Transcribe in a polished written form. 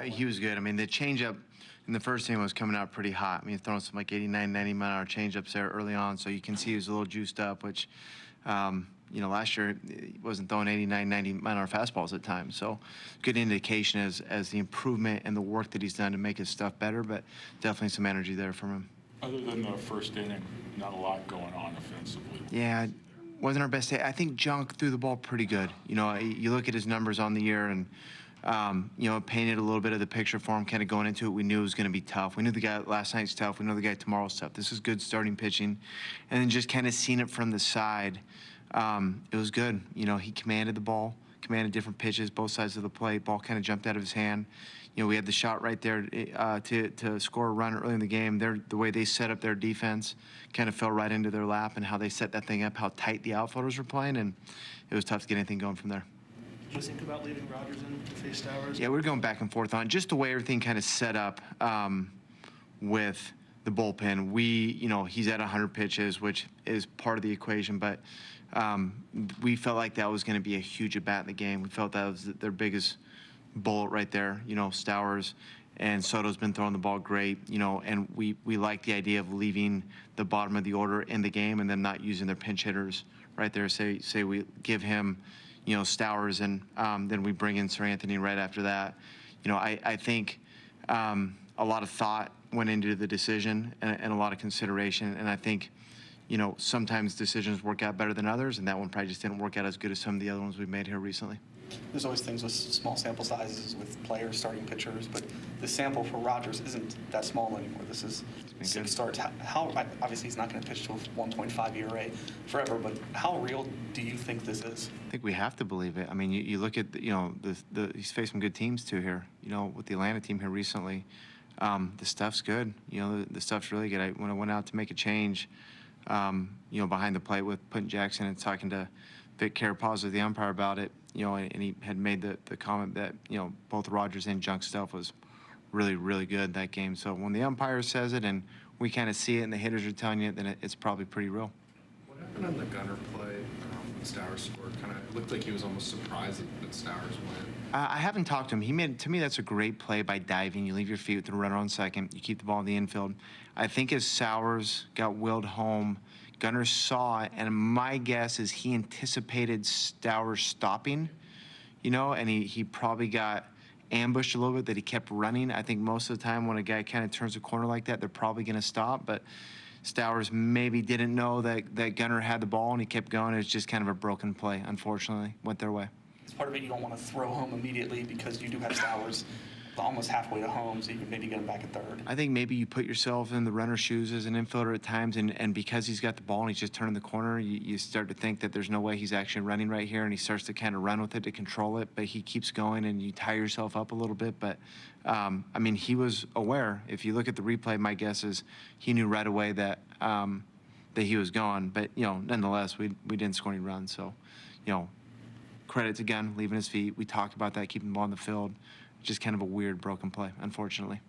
He was good. I mean, the changeup in the first inning was coming out pretty hot. I mean, throwing some like 89, 90-mile-an-hour changeups there early on, so you can see he was a little juiced up, which, last year he wasn't throwing 89, 90-mile-an-hour fastballs at times. So good indication as the improvement and the work that he's done to make his stuff better, but definitely some energy there from him. Other than the first inning, not a lot going on offensively. Yeah, wasn't our best day. I think Junk threw the ball pretty good. You look at his numbers on the year and, it painted a little bit of the picture for him kind of going into it. We knew it was going to be tough. We knew the guy last night's tough. We know the guy tomorrow's tough. This is good starting pitching. And then just kind of seeing it from the side, it was good. He commanded the ball, commanded different pitches, both sides of the plate. Ball kind of jumped out of his hand. We had the shot right there to score a run early in the game. The way they set up their defense kind of fell right into their lap, and how they set that thing up, how tight the outfielders were playing, and it was tough to get anything going from there. Did you think about leaving Rogers in to face Stowers? Yeah, we were going back and forth on just the way everything kind of set up with the bullpen. He's at 100 pitches, which is part of the equation, but we felt like that was going to be a huge at-bat in the game. We felt that was their biggest bullet right there. Stowers and Soto's been throwing the ball great, and we like the idea of leaving the bottom of the order in the game and then not using their pinch hitters right there. Say we give him, Stowers, and then we bring in Sir Anthony right after that. I think a lot of thought went into the decision and a lot of consideration, and I think sometimes decisions work out better than others, and that one probably just didn't work out as good as some of the other ones we've made here recently. There's always things with small sample sizes with players, starting pitchers, but the sample for Rogers isn't that small anymore. This is 6 starts. Obviously he's not going to pitch to a 1.5 ERA forever, but how real do you think this is? I think we have to believe it. I mean, you look at he's faced some good teams too here. With the Atlanta team here recently, the stuff's good. The stuff's really good. When I went out to make a change, behind the plate with putting Jackson and talking to Vic Carapazza, the umpire, about it, and he had made the comment that, both Rogers and Junk stuff was really, really good that game. So when the umpire says it and we kind of see it and the hitters are telling you it, then it's probably pretty real. What happened on the Gunnar play when Stowers scored? It looked like he was almost surprised that Stowers went. I haven't talked to him. To me, that's a great play by diving. You leave your feet with the runner on second. You keep the ball in the infield. I think as Stowers got willed home, Gunnar saw it, and my guess is he anticipated Stowers stopping, and he probably got ambushed a little bit, that he kept running. I think most of the time when a guy kind of turns a corner like that, they're probably going to stop, but Stowers maybe didn't know that Gunnar had the ball, and he kept going. It was just kind of a broken play, unfortunately. Went their way. As part of it, you don't want to throw home immediately because you do have Stowers almost halfway to home, so you can maybe get him back at third. I think maybe you put yourself in the runner's shoes as an infielder at times, and because he's got the ball and he's just turning the corner, you start to think that there's no way he's actually running right here, and he starts to kind of run with it to control it, but he keeps going, and you tire yourself up a little bit. But, he was aware. If you look at the replay, my guess is he knew right away that he was gone. But, nonetheless, we didn't score any runs. So, credit to Gunn leaving his feet. We talked about that, keeping the ball on the field. Just kind of a weird broken play, unfortunately.